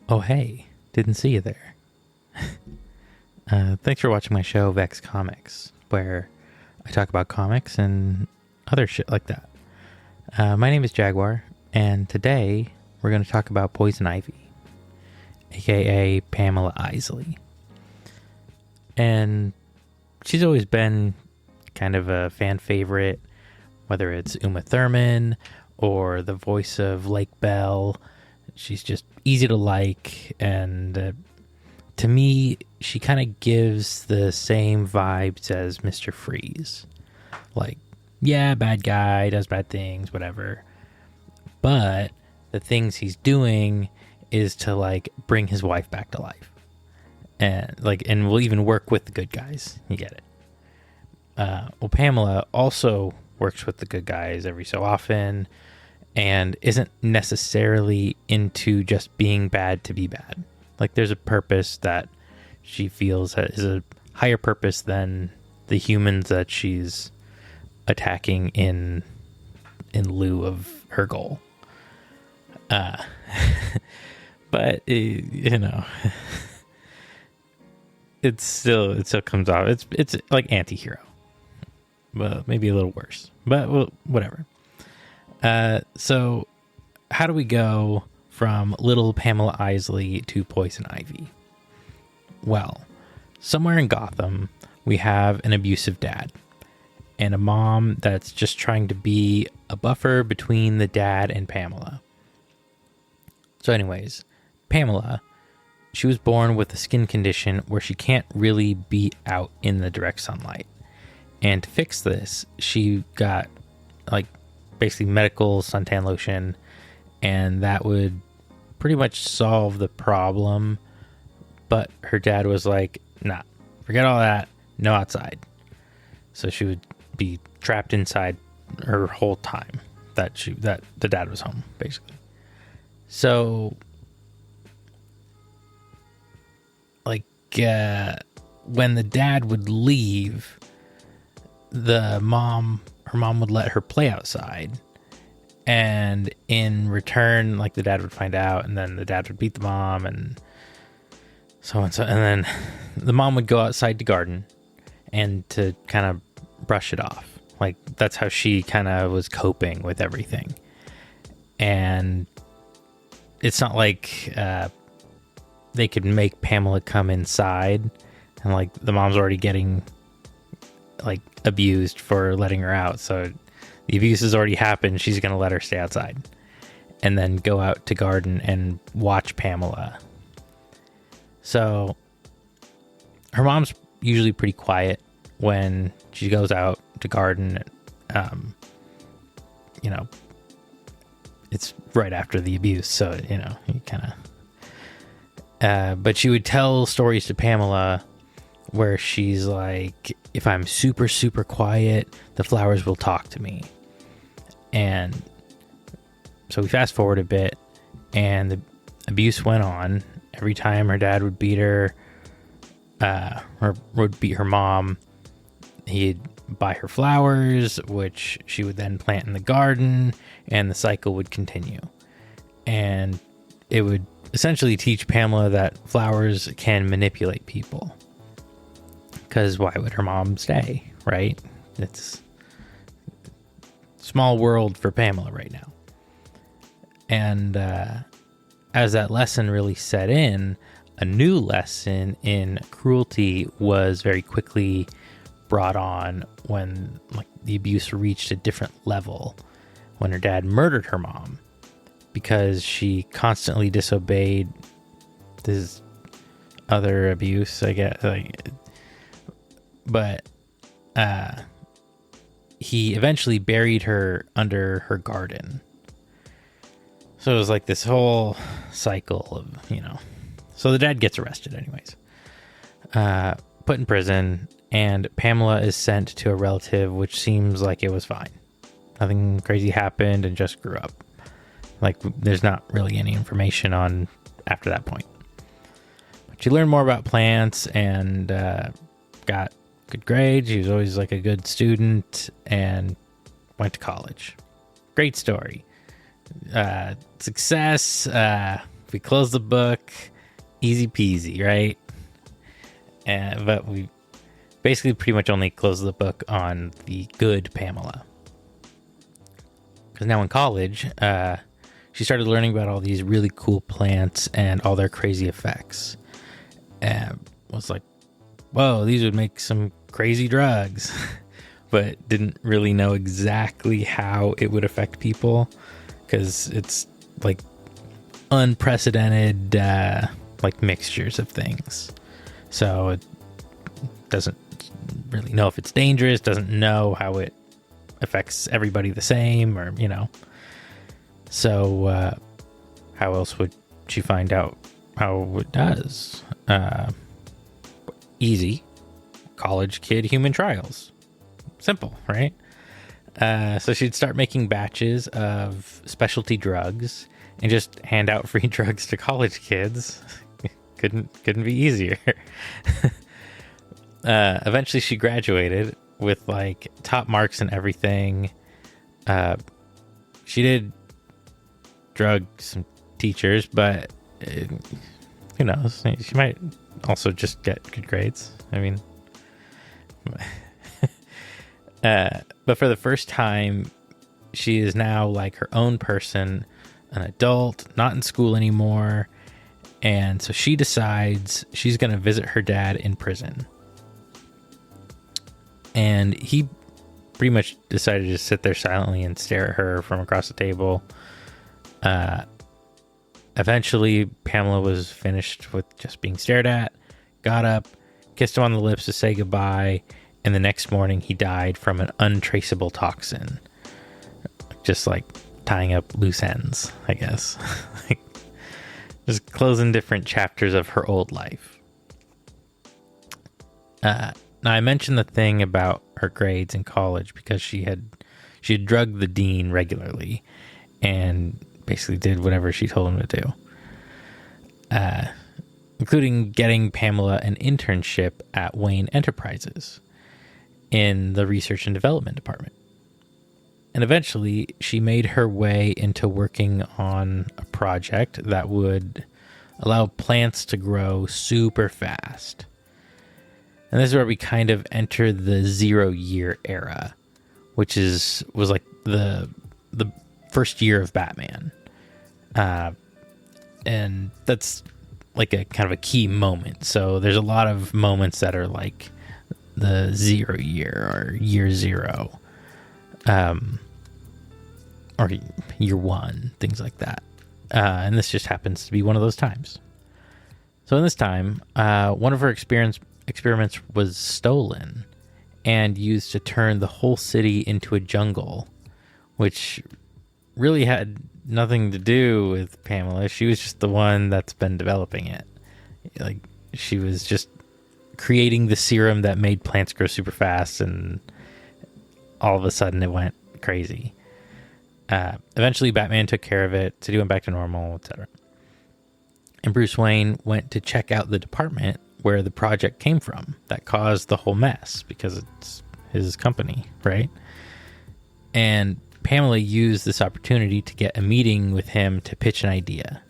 Oh, hey, didn't see you there. Thanks for watching my show, Vex Comics, where I talk about comics and other shit like that. My name is Jaguar, and today we're going to talk about Poison Ivy, aka Pamela Isley. And she's always been kind of a fan favorite, whether it's Uma Thurman or the voice of Lake Bell. She's just easy to like, and to me, she kind of gives the same vibes as Mr. Freeze. Like, yeah, bad guy, does bad things, whatever. But the things he's doing is to, like, bring his wife back to life. And will even work with the good guys. You get it. Well, Pamela also works with the good guys every so often, and isn't necessarily into just being bad to be bad. Like, there's a purpose that she feels is a higher purpose than the humans that she's attacking in lieu of her goal. But it still comes off. It's like antihero, well, maybe a little worse, but well, whatever. So how do we go from little Pamela Isley to Poison Ivy? Well, somewhere in Gotham, we have an abusive dad and a mom that's just trying to be a buffer between the dad and Pamela. So anyways, Pamela, she was born with a skin condition where she can't really be out in the direct sunlight. And to fix this, she got basically medical suntan lotion, and that would pretty much solve the problem. But her dad was like, nah, forget all that, no outside. So she would be trapped inside her whole time that the dad was home, basically. So when the dad would leave, her mom would let her play outside, and in return, the dad would find out, and then the dad would beat the mom, and so and so, and then the mom would go outside to garden and to kind of brush it off. That's how she kind of was coping with everything. And it's not like they could make Pamela come inside, and the mom's already getting abused for letting her out, so the abuse has already happened. She's gonna let her stay outside and then go out to garden and watch Pamela. So her mom's usually pretty quiet when she goes out to garden. It's right after the abuse, so you kind of but she would tell stories to Pamela where she's like, if I'm super, super quiet, the flowers will talk to me. And so we fast forward a bit, and the abuse went on. Every time her dad would beat her, or would beat her mom, he'd buy her flowers, which she would then plant in the garden, and the cycle would continue. And it would essentially teach Pamela that flowers can manipulate people. Because why would her mom stay, right? It's small world for Pamela right now. And as that lesson really set in, a new lesson in cruelty was very quickly brought on when the abuse reached a different level, when her dad murdered her mom because she constantly disobeyed his other abuse, I guess. But he eventually buried her under her garden. So it was this whole cycle of, So the dad gets arrested anyways. Put in prison, and Pamela is sent to a relative, which seems like it was fine. Nothing crazy happened and just grew up. There's not really any information on after that point. But she learned more about plants and got good grades. She was always a good student and went to college. Great story. Success, we close the book, easy peasy, right? But we basically pretty much only close the book on the good Pamela. Because now in college, she started learning about all these really cool plants and all their crazy effects. And was like, whoa, these would make some crazy drugs. But didn't really know exactly how it would affect people. Because it's like unprecedented like mixtures of things. So it doesn't really know if it's dangerous, doesn't know how it affects everybody the same, or so how else would she find out how it does? Easy. College kid human trials. Simple, right? So she'd start making batches of specialty drugs and just hand out free drugs to college kids. couldn't be easier. Eventually she graduated with like top marks and everything. She did drug some teachers, but who knows? She might also just get good grades. I mean, but for the first time, she is now like her own person, an adult, not in school anymore. And so she decides she's going to visit her dad in prison. And he pretty much decided to just sit there silently and stare at her from across the table. Eventually, Pamela was finished with just being stared at, got up, kissed him on the lips to say goodbye, and the next morning he died from an untraceable toxin. Just like tying up loose ends, I guess. Like, just closing different chapters of her old life. Now, I mentioned the thing about her grades in college because she had drugged the dean regularly and basically did whatever she told him to do, including getting Pamela an internship at Wayne Enterprises in the research and development department. And eventually, she made her way into working on a project that would allow plants to grow super fast. And this is where we kind of enter the 0 year era, which was like the first year of Batman. And that's like a kind of a key moment. So there's a lot of moments that are like the 0 year or year 0. Or year 1, things like that. And this just happens to be one of those times. So in this time, one of her experiments was stolen and used to turn the whole city into a jungle, which really had nothing to do with Pamela. She was just the one that's been developing it. Like, she was just creating the serum that made plants grow super fast, and all of a sudden it went crazy. Eventually Batman took care of it, city went back to normal, etc. And Bruce Wayne went to check out the department where the project came from that caused the whole mess, because it's his company, right? And Pamela used this opportunity to get a meeting with him to pitch an idea.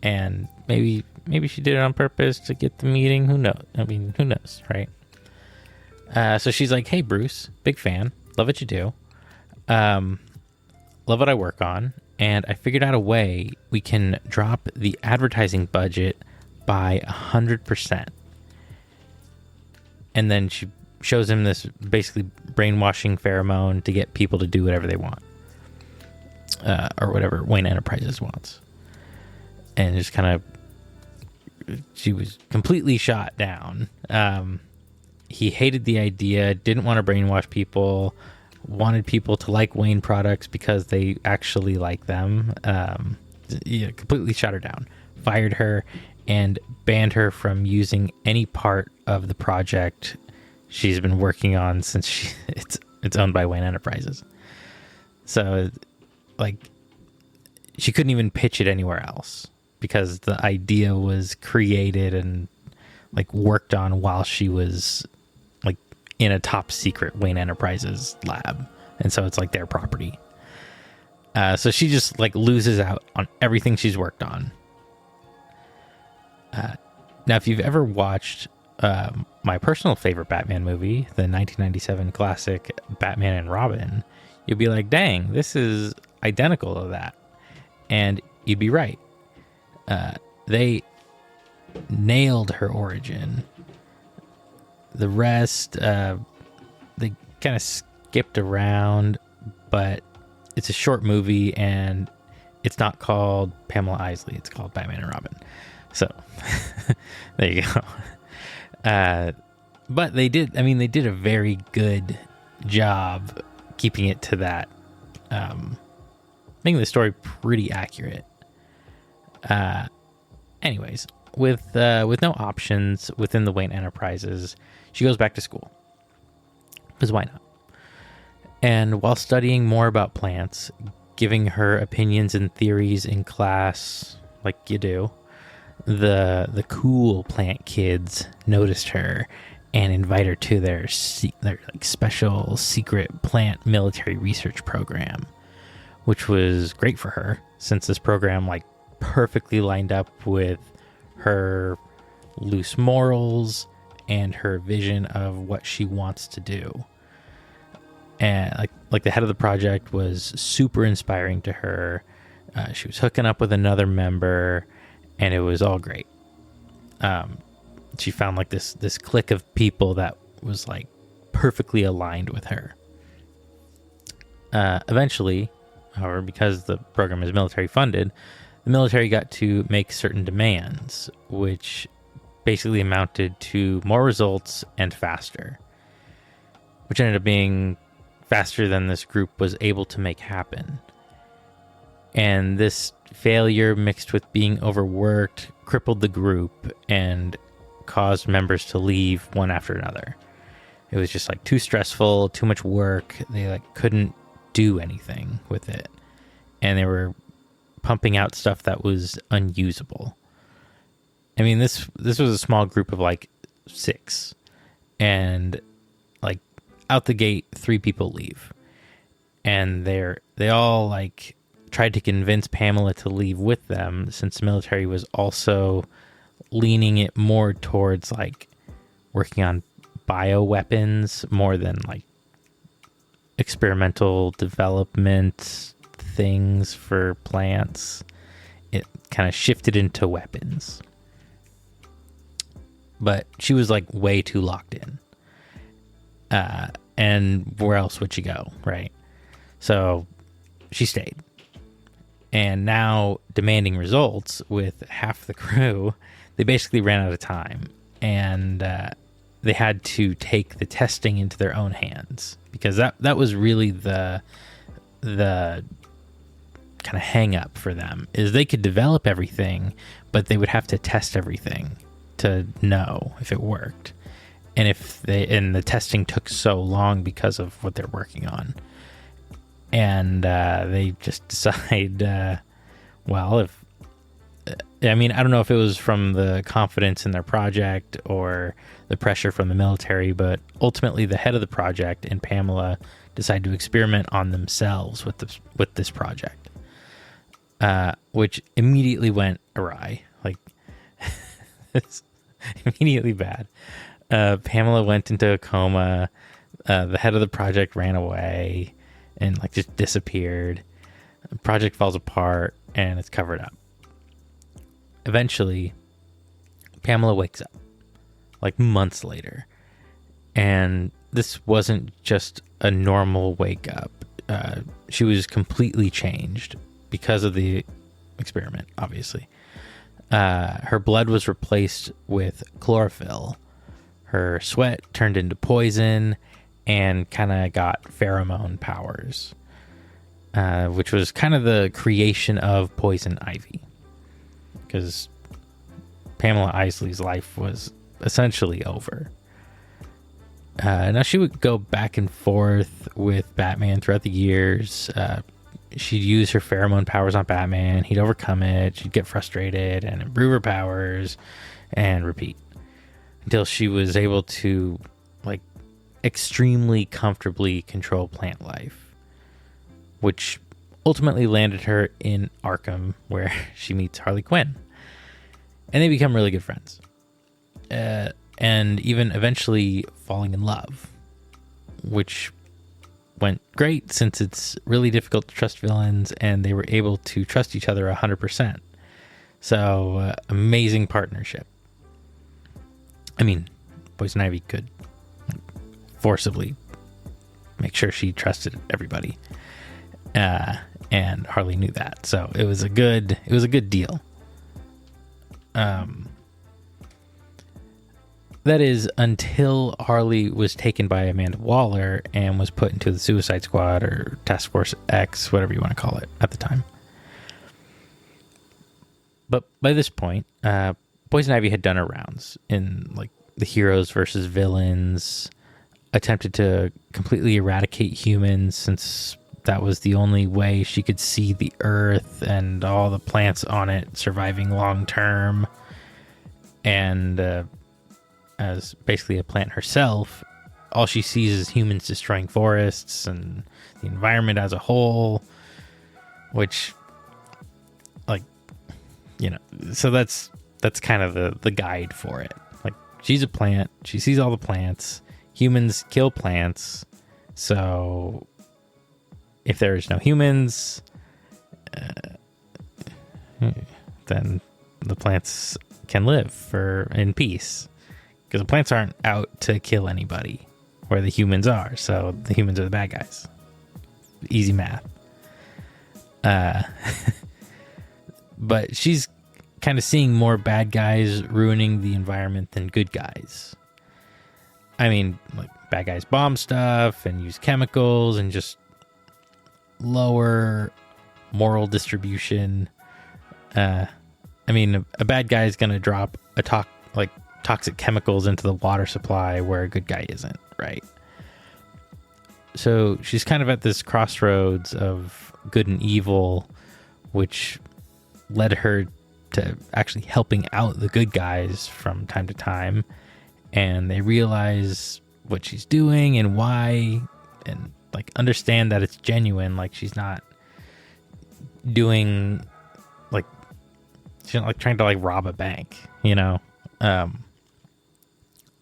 And maybe she did it on purpose to get the meeting. Who knows? I mean, who knows, right? So she's like, hey, Bruce, big fan. Love what you do. Love what I work on. And I figured out a way we can drop the advertising budget by 100%. And then she shows him this basically brainwashing pheromone to get people to do whatever they want. Or whatever Wayne Enterprises wants. And just kind of, she was completely shot down. He hated the idea, didn't want to brainwash people, wanted people to like Wayne products because they actually like them. Completely shot her down, fired her, and banned her from using any part of the project she's been working on since it's owned by Wayne Enterprises. So, like, she couldn't even pitch it anywhere else because the idea was created and like worked on while she was like in a top secret Wayne Enterprises lab. And so it's like their property. So she just like loses out on everything she's worked on Now, if you've ever watched my personal favorite Batman movie, the 1997 classic Batman and Robin, you'll be like, dang, this is identical to that. And you'd be right. They nailed her origin. The rest, they kind of skipped around, but it's a short movie and it's not called Pamela Isley. It's called Batman and Robin. So there you go. But they did a very good job keeping it to that, making the story pretty accurate. Anyways, with no options within the Wayne Enterprises, she goes back to school. Because why not? And while studying more about plants, giving her opinions and theories in class, like you do, the cool plant kids noticed her and invite her to their like special secret plant military research program, which was great for her since this program like perfectly lined up with her loose morals and her vision of what she wants to do. And like the head of the project was super inspiring to her. She was hooking up with another member, and it was all great. She found like this clique of people that was like perfectly aligned with her. Eventually, however, because the program is military funded, the military got to make certain demands, which basically amounted to more results and faster, which ended up being faster than this group was able to make happen. And this failure mixed with being overworked crippled the group and caused members to leave one after another. It was just like too stressful, too much work. They like couldn't do anything with it. And they were pumping out stuff that was unusable. I mean, this was a small group of like 6, and like out the gate 3 people leave, and they all like tried to convince Pamela to leave with them, since the military was also leaning it more towards like working on bioweapons more than like experimental development things for plants. It kind of shifted into weapons. But she was like way too locked in. And where else would she go, right? So she stayed. And now, demanding results with half the crew, they basically ran out of time. And they had to take the testing into their own hands. Because that was really the kind of hang up for them, is they could develop everything, but they would have to test everything to know if it worked. And the testing took so long because of what they're working on. And they just decide, I don't know if it was from the confidence in their project or the pressure from the military, but ultimately the head of the project and Pamela decided to experiment on themselves with this project, which immediately went awry. Like, it's immediately bad. Pamela went into a coma. The head of the project ran away and like just disappeared. The project falls apart and it's covered up. Eventually, Pamela wakes up like months later, and this wasn't just a normal wake up. She was completely changed because of the experiment, obviously. Her blood was replaced with chlorophyll. Her sweat turned into poison and kind of got pheromone powers, which was kind of the creation of poison ivy. Because Pamela Isley's life was essentially over. Now, she would go back and forth with Batman throughout the years. She'd use her pheromone powers on Batman. He'd overcome it. She'd get frustrated and improve her powers and repeat until she was able to like extremely comfortably control plant life, which ultimately landed her in Arkham, where she meets Harley Quinn. And they become really good friends. And even eventually falling in love, which went great since it's really difficult to trust villains, and they were able to trust each other 100%. So, amazing partnership. I mean, Poison Ivy could forcibly make sure she trusted everybody, and Harley knew that. So it was a good deal. That is until Harley was taken by Amanda Waller and was put into the Suicide Squad or Task Force X, whatever you want to call it at the time. But by this point, Poison Ivy had done her rounds in like the heroes versus villains, attempted to completely eradicate humans since that was the only way she could see the Earth and all the plants on it surviving long term. And as basically a plant herself, all she sees is humans destroying forests and the environment as a whole, which, like, you know, so that's kind of the guide for it. Like, she's a plant, she sees all the plants, humans kill plants, so if there's no humans, then the plants can live in peace. Because the plants aren't out to kill anybody, where the humans are. So the humans are the bad guys. Easy math. But she's kind of seeing more bad guys ruining the environment than good guys. I mean, like, bad guys bomb stuff and use chemicals and just lower moral distribution. I mean, a bad guy is going to drop toxic chemicals into the water supply where a good guy isn't, right? So she's kind of at this crossroads of good and evil, which led her to actually helping out the good guys from time to time. And they realize what she's doing and why, and like understand that it's genuine. Like, she's not doing she's not like trying to like rob a bank, you know?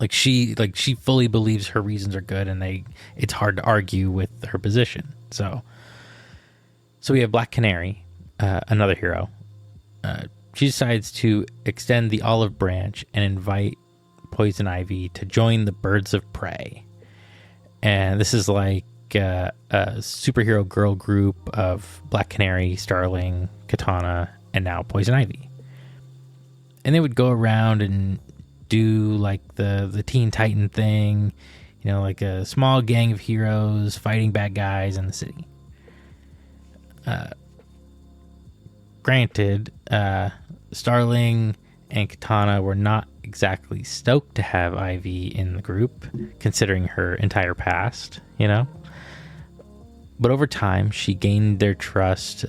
She fully believes her reasons are good, and it's hard to argue with her position. So we have Black Canary, another hero. She decides to extend the olive branch and invite Poison Ivy to join the Birds of Prey. And this is like a superhero girl group of Black Canary, Starling, Katana, and now Poison Ivy. And they would go around and do like the Teen Titan thing, you know, like a small gang of heroes fighting bad guys in the city. Granted, Starling and Katana were not exactly stoked to have Ivy in the group, considering her entire past, you know? But over time, she gained their trust,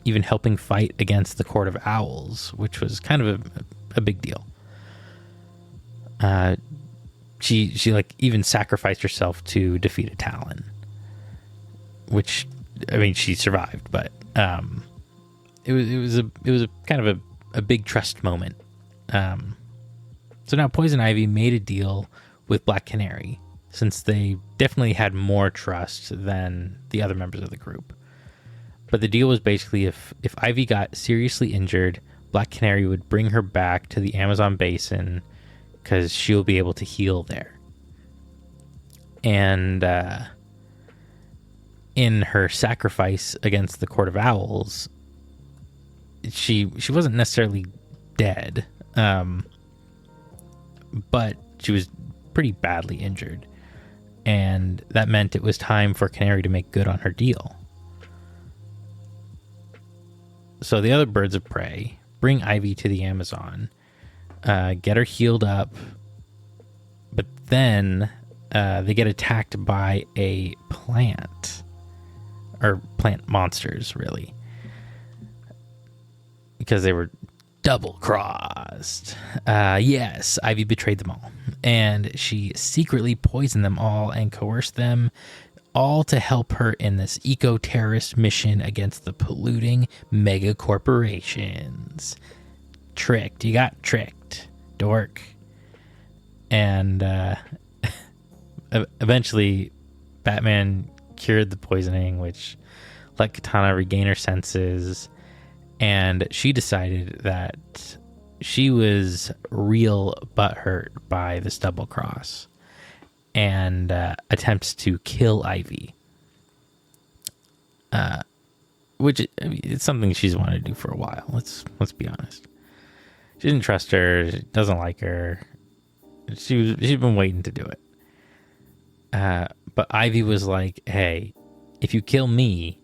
even helping fight against the Court of Owls, which was kind of a big deal. She like even sacrificed herself to defeat a Talon, which, I mean, she survived, but it was a kind of a big trust moment. So now Poison Ivy made a deal with Black Canary, since they definitely had more trust than the other members of the group. But the deal was basically if Ivy got seriously injured, Black Canary would bring her back to the Amazon basin because she'll be able to heal there. And in her sacrifice against the Court of Owls, she wasn't necessarily dead, but she was pretty badly injured. And that meant it was time for Canary to make good on her deal. So the other Birds of Prey bring Ivy to the Amazon, get her healed up, but then they get attacked by a plant, or plant monsters, really, because they were double-crossed. Yes, Ivy betrayed them all, and she secretly poisoned them all and coerced them all to help her in this eco-terrorist mission against the polluting mega corporations. tricked. You got tricked, dork. And eventually, Batman cured the poisoning, which let Katana regain her senses. And she decided that she was real butthurt by this double cross and attempts to kill Ivy. Which it's something she's wanted to do for a while. Let's be honest. She didn't trust her. She doesn't like her. She's been waiting to do it. But Ivy was like, "Hey, if you kill me,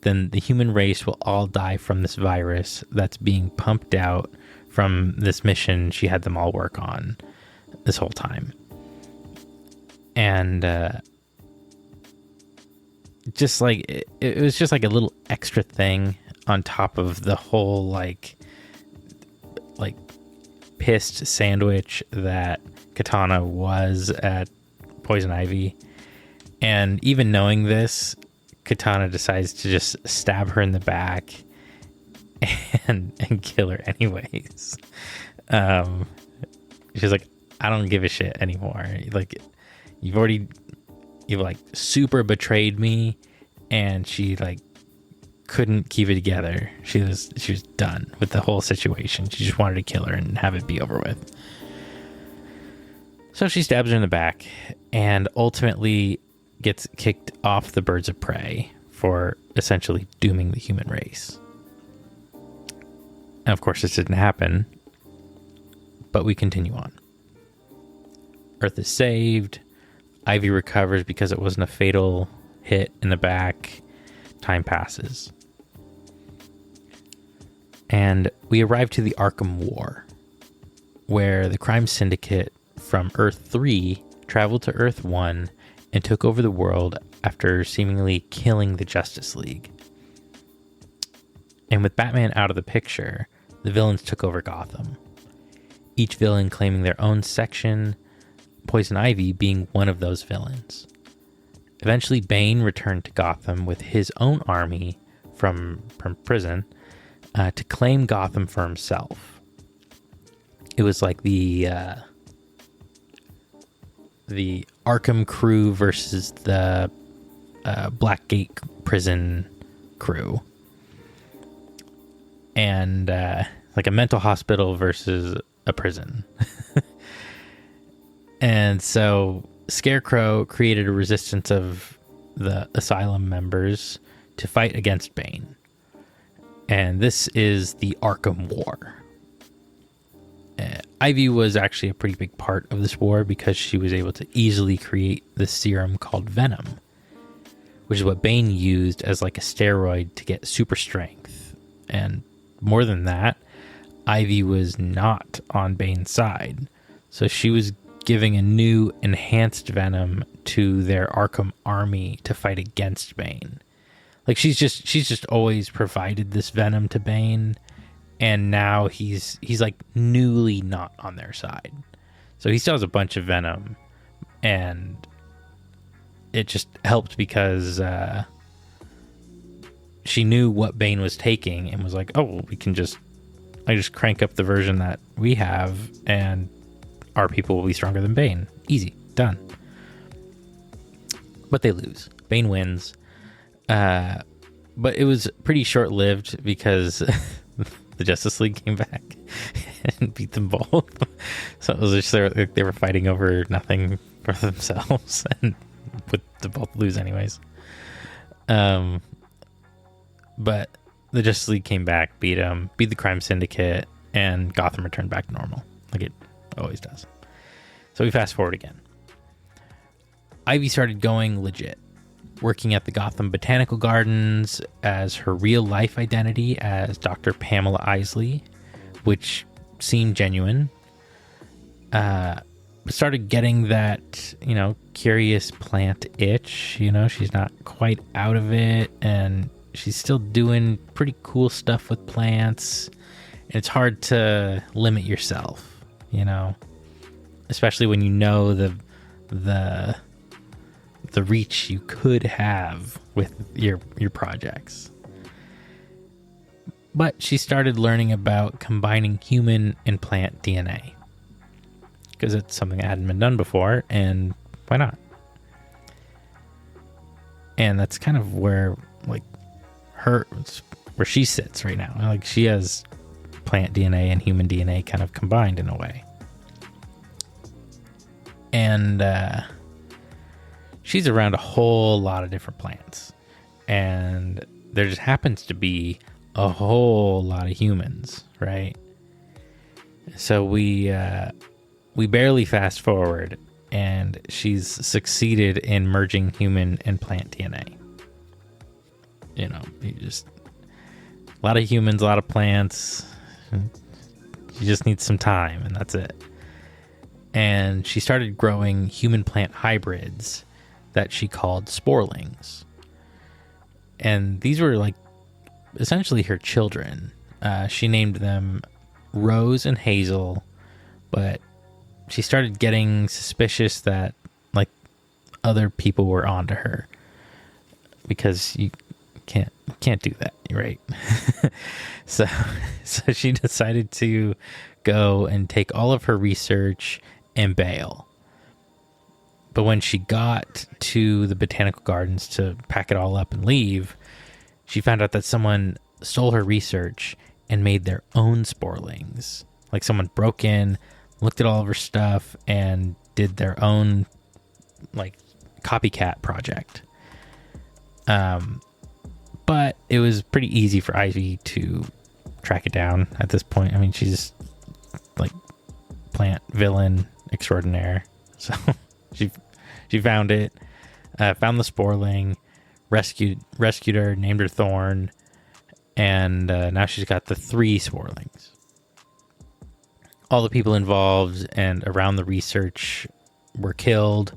then the human race will all die from this virus that's being pumped out from this mission she had them all work on this whole time." And just like it was just like a little extra thing on top of the whole like pissed sandwich that Katana was at Poison Ivy. And even knowing this, Katana decides to just stab her in the back and kill her anyways. She's like, "I don't give a shit anymore. Like, you've like super betrayed me." And she like couldn't keep it together. She was done with the whole situation. She just wanted to kill her and have it be over with. So she stabs her in the back and ultimately gets kicked off the birds of prey for essentially dooming the human race. And of course, this didn't happen, but we continue on. Earth is saved. Ivy recovers because it wasn't a fatal hit in the back. Time passes. And we arrive to the Arkham War, where the crime syndicate from Earth 3 traveled to Earth 1 and took over the world after seemingly killing the Justice League. And with Batman out of the picture, the villains took over Gotham, each villain claiming their own section, Poison Ivy being one of those villains. Eventually, Bane returned to Gotham with his own army from prison to claim Gotham for himself. It was like the Arkham crew versus the Blackgate prison crew. And like a mental hospital versus a prison. And so Scarecrow created a resistance of the asylum members to fight against Bane. And this is the Arkham War. Ivy was actually a pretty big part of this war because she was able to easily create this serum called Venom, which is what Bane used as like a steroid to get super strength. And more than that, Ivy was not on Bane's side. So she was giving a new enhanced Venom to their Arkham army to fight against Bane. Like she's just always provided this Venom to Bane, and now he's like newly not on their side. So he still has a bunch of Venom, and it just helped because she knew what Bane was taking and was like, "Oh, well, I just crank up the version that we have, and our people will be stronger than Bane. Easy, done." But they lose. Bane wins. But it was pretty short-lived because the Justice League came back and beat them both. So it was just they were fighting over nothing for themselves and would both lose anyways. But the Justice League came back, beat the crime syndicate, and Gotham returned back to normal, like it always does. So we fast forward again. Ivy started going legit, working at the Gotham Botanical Gardens as her real life identity as Dr. Pamela Isley, which seemed genuine. Started getting that, curious plant itch. She's not quite out of it, and she's still doing pretty cool stuff with plants. And it's hard to limit yourself, especially when you know the reach you could have with your projects. But she started learning about combining human and plant DNA because it's something that hadn't been done before, and why not? And that's kind of where, like, where she sits right now. Like, she has plant DNA and human DNA kind of combined in a way. And she's around a whole lot of different plants. And there just happens to be a whole lot of humans, right? So we barely fast forward, and she's succeeded in merging human and plant DNA. You know, a lot of humans, a lot of plants. You just need some time, and that's it. And she started growing human-plant hybrids that she called sporelings. And these were like essentially her children. She named them Rose and Hazel, but she started getting suspicious that, like, other people were onto her, because you can't do that, right? so she decided to go and take all of her research and bail. But when she got to the botanical gardens to pack it all up and leave, she found out that someone stole her research and made their own sporelings. Like, someone broke in, looked at all of her stuff, and did their own, like, copycat project. But it was pretty easy for Ivy to track it down at this point. I mean, she's like plant villain extraordinaire. So she found it, found the sporling, rescued her, named her Thorn, and now she's got the 3 sporelings. All the people involved and around the research were killed.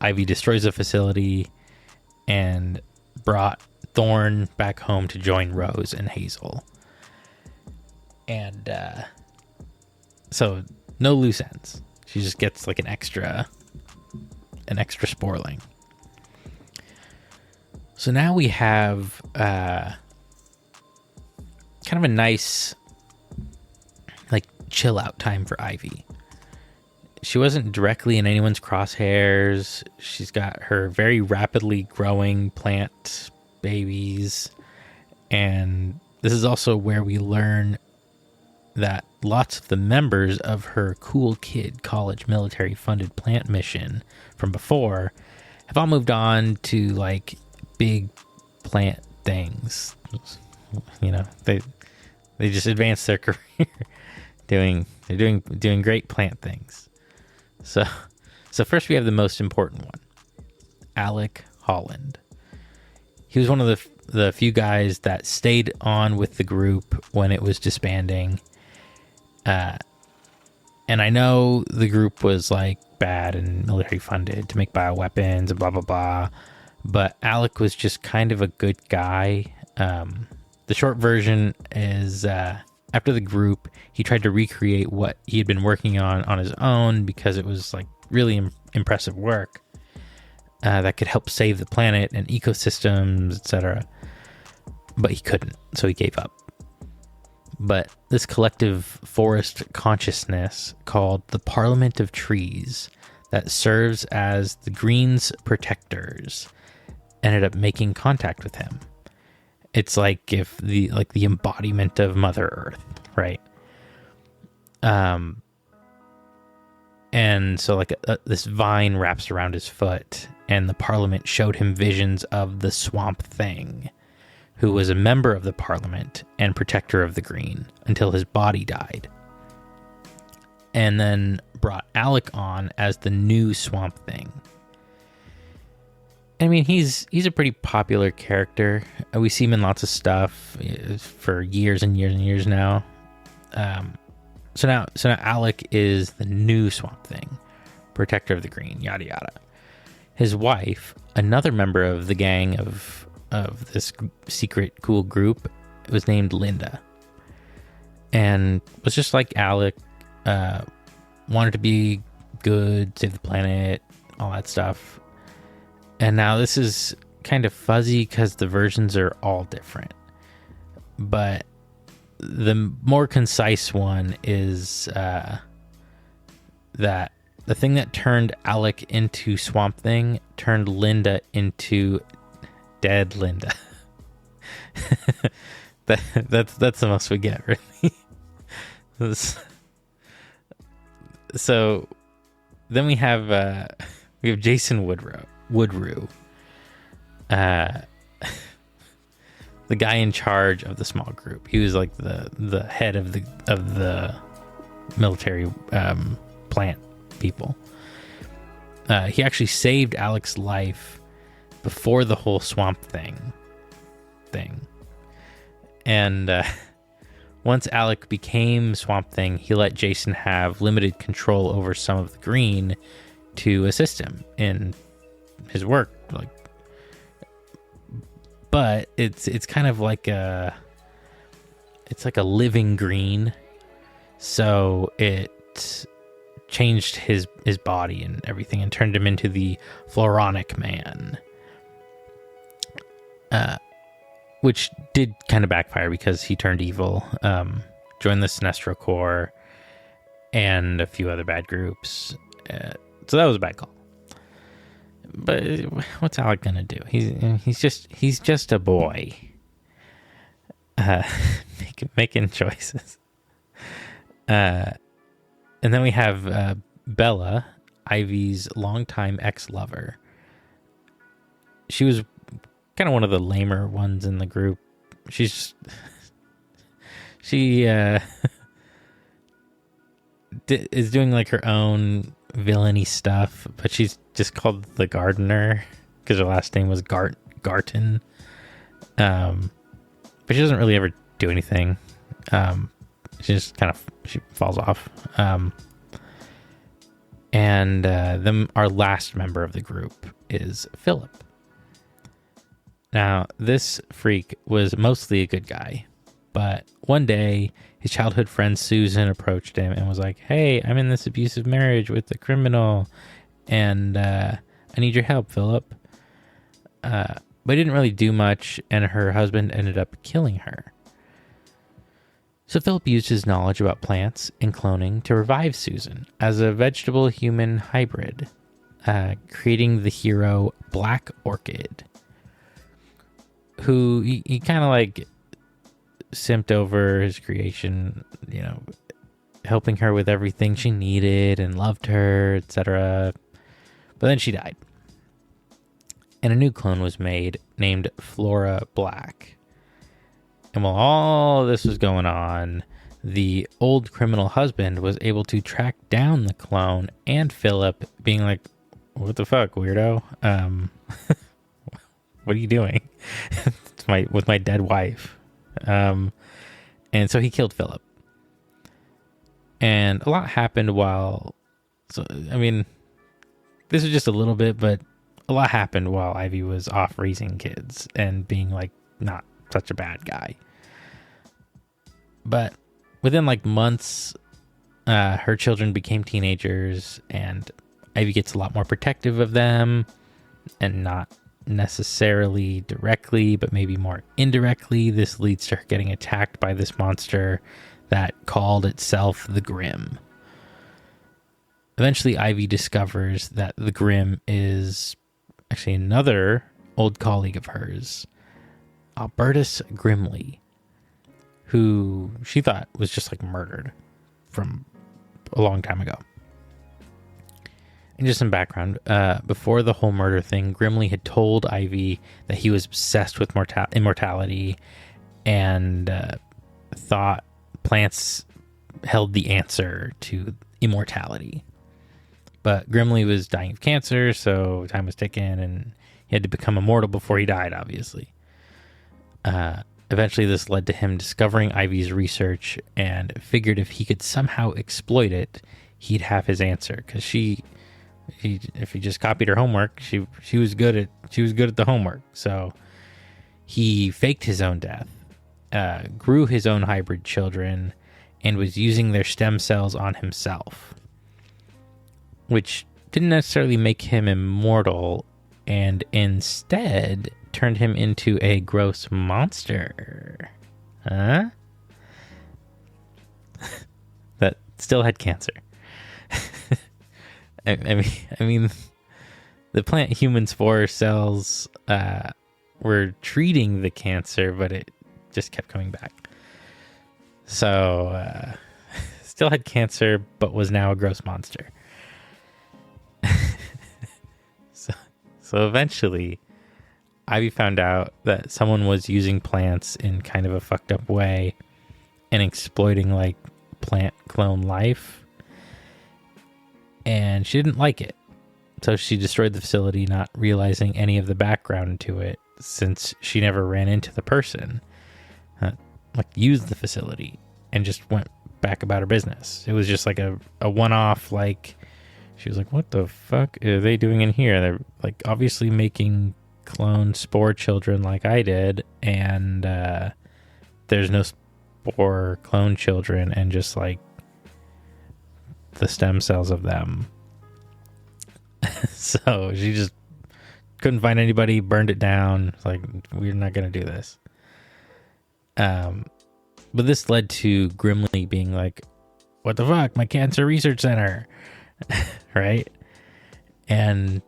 Ivy destroys the facility and brought Thorn back home to join Rose and Hazel. And so no loose ends. She just gets like an extra sporling. So now we have kind of a nice, like, chill out time for Ivy. She wasn't directly in anyone's crosshairs. She's got her very rapidly growing plant babies. And this is also where we learn that lots of the members of her cool kid college military funded plant mission from before have all moved on to, like, big plant things. You know, they just advance their career they're doing great plant things. So first we have the most important one, Alec Holland. He was one of the few guys that stayed on with the group when it was disbanding. And I know the group was, like, bad and military funded to make bioweapons and blah, blah, blah. But Alec was just kind of a good guy. The short version is, after the group, he tried to recreate what he had been working on his own, because it was, like, really impressive work that could help save the planet and ecosystems, etc. But he couldn't, so he gave up. But this collective forest consciousness called the Parliament of Trees, that serves as the Green's protectors, ended up making contact with him. It's like if the embodiment of Mother Earth, right? And so, like, this vine wraps around his foot, and the Parliament showed him visions of the Swamp Thing, who was a member of the Parliament and protector of the Green until his body died. And then brought Alec on as the new Swamp Thing. I mean, he's a pretty popular character. We see him in lots of stuff for years and years and years now. So now Alec is the new Swamp Thing, protector of the Green, yada yada. His wife, another member of the gang of this secret cool group, was named Linda, and was just like Alec, wanted to be good, save the planet, all that stuff. And now this is kind of fuzzy because the versions are all different. but the more concise one is that the thing that turned Alec into Swamp Thing turned Linda into dead Linda. That's the most we get, really. So then we have Jason Woodrue, the guy in charge of the small group. He was like the head of the military plant people. He actually saved Alec's life before the whole swamp thing. And once Alec became Swamp Thing, he let Jason have limited control over some of the green to assist him in his work. But it's kind of like a living green, so it changed his body and everything and turned him into the Floronic Man, which did kind of backfire because he turned evil, joined the Sinestro Corps and a few other bad groups, so that was a bad call. But what's Alec gonna do? He's just a boy, making choices. And then we have Bella, Ivy's longtime ex-lover. She was kind of one of the lamer ones in the group. She is doing like her own villainy stuff, but she's just called the Gardener because her last name was Garten. But she doesn't really ever do anything. She just she falls off. And then our last member of the group is Philip. Now, this freak was mostly a good guy, but one day his childhood friend Susan approached him and was like, "Hey, I'm in this abusive marriage with a criminal, and I need your help, Philip." But he didn't really do much, and her husband ended up killing her. So Philip used his knowledge about plants and cloning to revive Susan as a vegetable-human hybrid, creating the hero Black Orchid, who he kind of like simped over his creation, helping her with everything she needed and loved her, etc. But then she died. And a new clone was made named Flora Black. And while all this was going on, the old criminal husband was able to track down the clone and Philip, being like, "What the fuck, weirdo? What are you doing with my dead wife?" And so he killed Philip. And a lot happened this is just a little bit, but a lot happened while Ivy was off raising kids and being like not such a bad guy. But within like months, her children became teenagers, and Ivy gets a lot more protective of them, and not necessarily directly, but maybe more indirectly. This leads to her getting attacked by this monster that called itself the Grim. Eventually, Ivy discovers that the Grim is actually another old colleague of hers, Albertus Grimley, who she thought was just like murdered from a long time ago. And just some background, before the whole murder thing, Grimley had told Ivy that he was obsessed with immortality and thought plants held the answer to immortality. But Grimley was dying of cancer, so time was ticking, and he had to become immortal before he died, obviously. Eventually, this led to him discovering Ivy's research and figured if he could somehow exploit it, he'd have his answer. Because if he just copied her homework, she was good at the homework. So he faked his own death, grew his own hybrid children, and was using their stem cells on himself, which didn't necessarily make him immortal, and instead turned him into a gross monster. Huh? That still had cancer. I mean, the plant human spore cells were treating the cancer, but it just kept coming back. So, still had cancer, but was now a gross monster. So eventually, Ivy found out that someone was using plants in kind of a fucked up way and exploiting like plant clone life. And she didn't like it. So she destroyed the facility, not realizing any of the background to it, since she never ran into the person. Used the facility and just went back about her business. It was just like a one-off, like, she was like, what the fuck are they doing in here? They're like obviously making clone spore children like I did, and there's no spore clone children, and just like the stem cells of them. So she just couldn't find anybody, burned it down. It's like, we're not going to do this. But this led to Grimly being like, what the fuck, my cancer research center. Right? And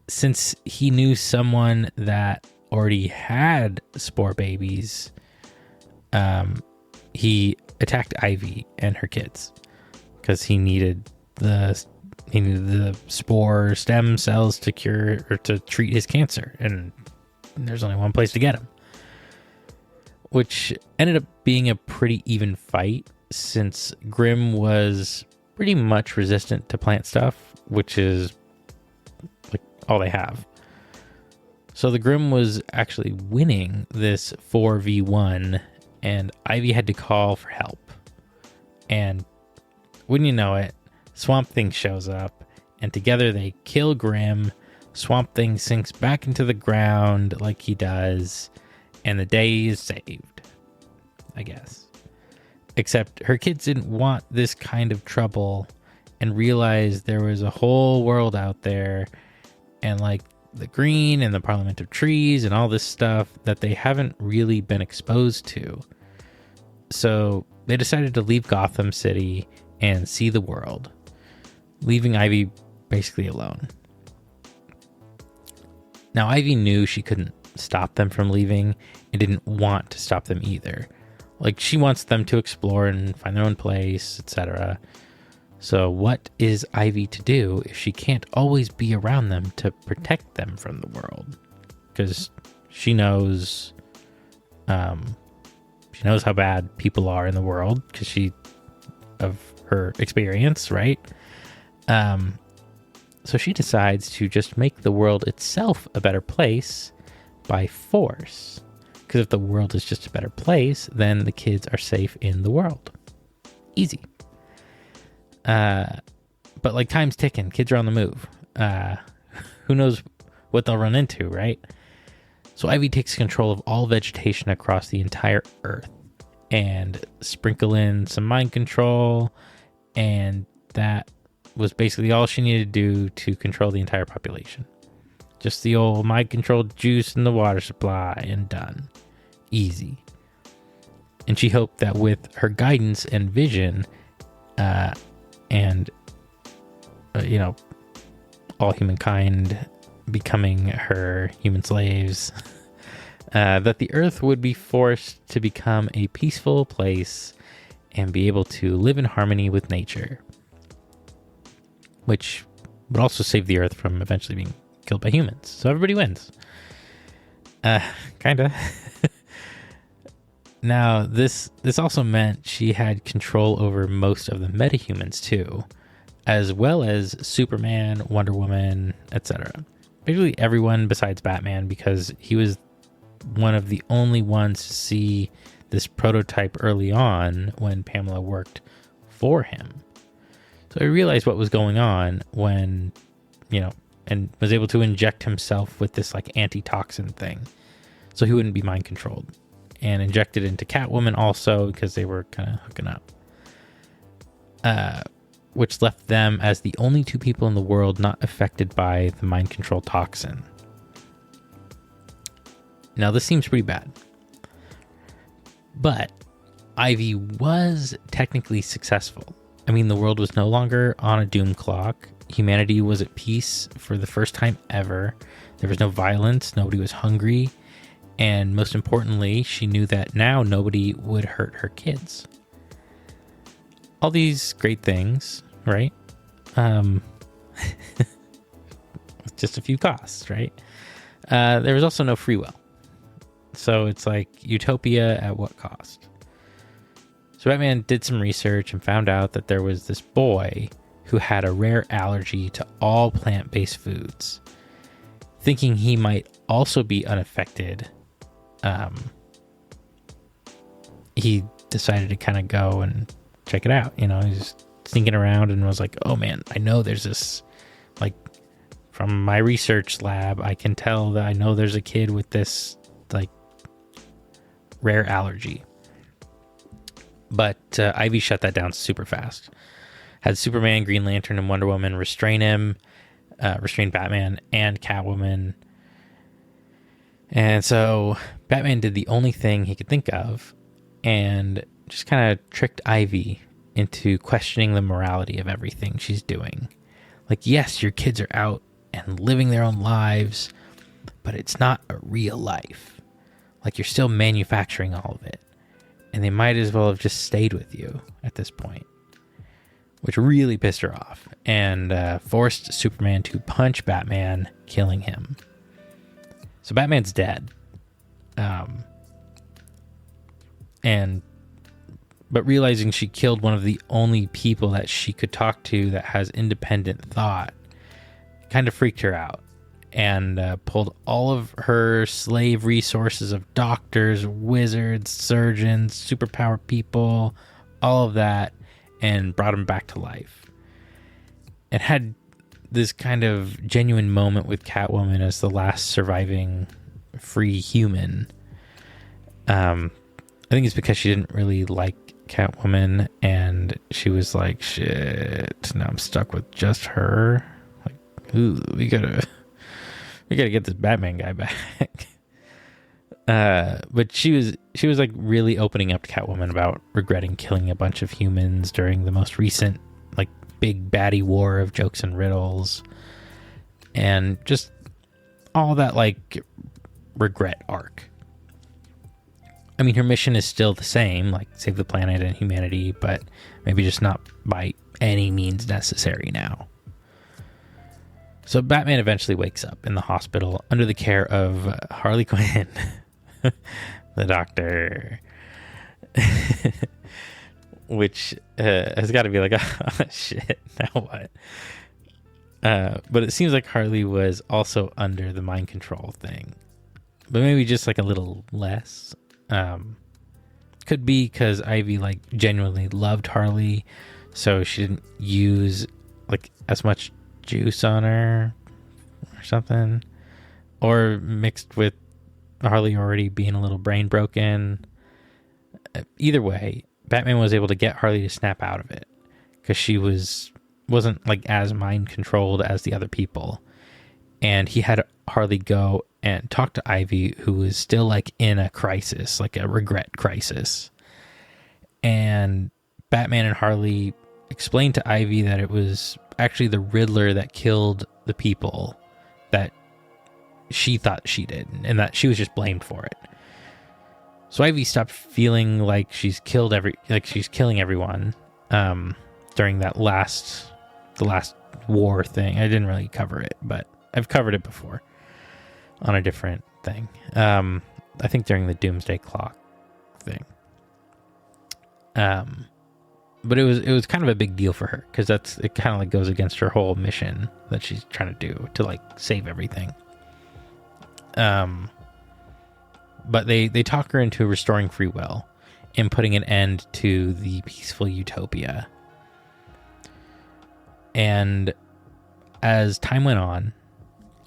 since he knew someone that already had spore babies, he attacked Ivy and her kids because he needed the spore stem cells to cure or to treat his cancer, and there's only one place to get them, which ended up being a pretty even fight since Grim was pretty much resistant to plant stuff, which is like all they have. So the Grim was actually winning this 4v1, and Ivy had to call for help. And wouldn't you know it, Swamp Thing shows up, and together they kill Grim. Swamp Thing sinks back into the ground like he does, and the day is saved, I guess. Except her kids didn't want this kind of trouble and realized there was a whole world out there, and like the green and the Parliament of Trees and all this stuff that they haven't really been exposed to. So they decided to leave Gotham City and see the world, leaving Ivy basically alone. Now, Ivy knew she couldn't stop them from leaving and didn't want to stop them either. Like, she wants them to explore and find their own place, etc. So what is Ivy to do if she can't always be around them to protect them from the world? Because she knows how bad people are in the world because of her experience, right? So she decides to just make the world itself a better place by force. Because if the world is just a better place, then the kids are safe in the world. Easy. But like, time's ticking. Kids are on the move. Who knows what they'll run into, right? So Ivy takes control of all vegetation across the entire Earth and sprinkle in some mind control, and that was basically all she needed to do to control the entire population. Just the old mind control juice in the water supply, and done. Easy. And she hoped that with her guidance and vision, all humankind becoming her human slaves, that the Earth would be forced to become a peaceful place and be able to live in harmony with nature, which would also save the Earth from eventually being killed by humans. So everybody wins. Kinda. Now, this also meant she had control over most of the metahumans too, as well as Superman, Wonder Woman, etc. Basically everyone besides Batman, because he was one of the only ones to see this prototype early on when Pamela worked for him. So he realized what was going on when, and was able to inject himself with this like antitoxin thing so he wouldn't be mind controlled, and injected into Catwoman also because they were kind of hooking up, which left them as the only two people in the world not affected by the mind control toxin. Now, this seems pretty bad, but Ivy was technically successful. I mean, the world was no longer on a doom clock. Humanity was at peace for the first time ever. There was no violence. Nobody was hungry. And most importantly, she knew that now nobody would hurt her kids. All these great things, right? Just a few costs, right? There was also no free will. So it's like utopia at what cost? So Batman did some research and found out that there was this boy who had a rare allergy to all plant-based foods. Thinking he might also be unaffected, he decided to kind of go and check it out. You know, he's sneaking around and was like, oh man, I know there's this, like, from my research lab, I can tell that I know there's a kid with this, like, rare allergy. But Ivy shut that down super fast. Had Superman, Green Lantern, and Wonder Woman restrain Batman and Catwoman. And so Batman did the only thing he could think of and just kind of tricked Ivy into questioning the morality of everything she's doing. Like, yes, your kids are out and living their own lives, but it's not a real life. Like, you're still manufacturing all of it. And they might as well have just stayed with you at this point. Which really pissed her off and forced Superman to punch Batman, killing him. So Batman's dead. But realizing she killed one of the only people that she could talk to that has independent thought kind of freaked her out. And pulled all of her slave resources of doctors, wizards, surgeons, superpower people, all of that, and brought him back to life. And had this kind of genuine moment with Catwoman as the last surviving free human. I think it's because she didn't really like Catwoman, and she was like, shit, now I'm stuck with just her. Like, ooh, we gotta get this Batman guy back. But she was like really opening up to Catwoman about regretting killing a bunch of humans during the most recent like big baddie war of jokes and riddles, and just all that like regret arc. I mean, her mission is still the same, like save the planet and humanity, but maybe just not by any means necessary now. So Batman eventually wakes up in the hospital under the care of Harley Quinn, the doctor, which has got to be like, oh, shit, now what? But it seems like Harley was also under the mind control thing, but maybe just like a little less. Could be because Ivy like genuinely loved Harley, so she didn't use like as much juice on her or something, or mixed with Harley already being a little brain broken. Either way, Batman was able to get Harley to snap out of it because she wasn't like as mind controlled as the other people, and he had Harley go and talk to Ivy, who was still like in a crisis, like a regret crisis. And Batman and Harley explained to Ivy that it was actually the Riddler that killed the people that she thought she did, and that she was just blamed for it. So Ivy stopped feeling like she's killing everyone during the last war thing. I didn't really cover it, but I've covered it before on a different thing. I think during the Doomsday Clock thing. But it was kind of a big deal for her because it kind of like goes against her whole mission that she's trying to do to like save everything. But they talk her into restoring free will and putting an end to the peaceful utopia. And as time went on,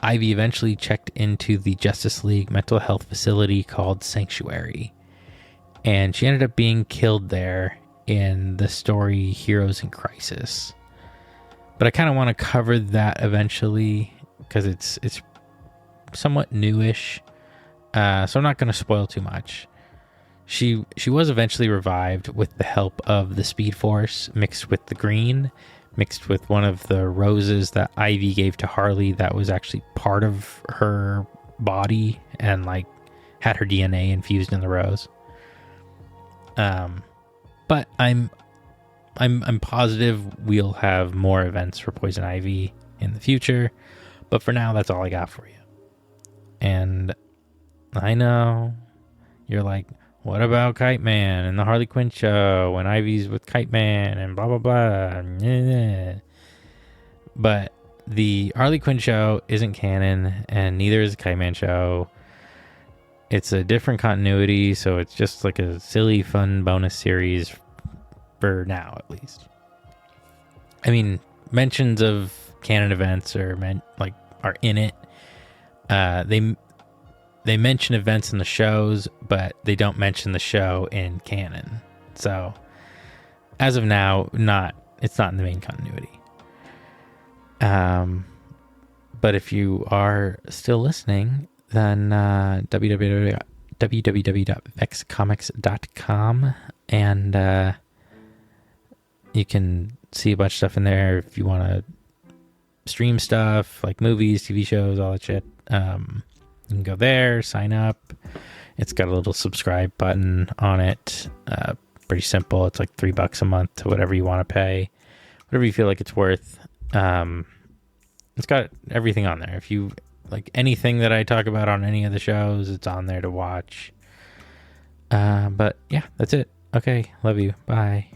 Ivy eventually checked into the Justice League mental health facility called Sanctuary. And she ended up being killed there in the story Heroes in Crisis. But I kind of want to cover that eventually because it's somewhat newish. So I'm not going to spoil too much. She was eventually revived with the help of the Speed Force mixed with the green, mixed with one of the roses that Ivy gave to Harley that was actually part of her body and like had her DNA infused in the rose. But I'm positive we'll have more events for Poison Ivy in the future. But for now, that's all I got for you. And I know you're like, what about Kite Man and the Harley Quinn show when Ivy's with Kite Man and blah, blah, blah. But the Harley Quinn show isn't canon and neither is the Kite Man show. It's a different continuity, so it's just like a silly, fun bonus series for now, at least. I mean, mentions of canon events are in it. They mention events in the shows, but they don't mention the show in canon. So, as of now, it's not in the main continuity. But if you are still listening, then www.vexcomics.com, and you can see a bunch of stuff in there if you want to stream stuff like movies, TV shows, all that shit. You can go there, sign up. It's got a little subscribe button on it. Pretty simple. It's like $3 a month to whatever you want to pay, whatever you feel like it's worth. It's got everything on there. If you like anything that I talk about on any of the shows, it's on there to watch. But yeah, that's it. Okay. Love you. Bye.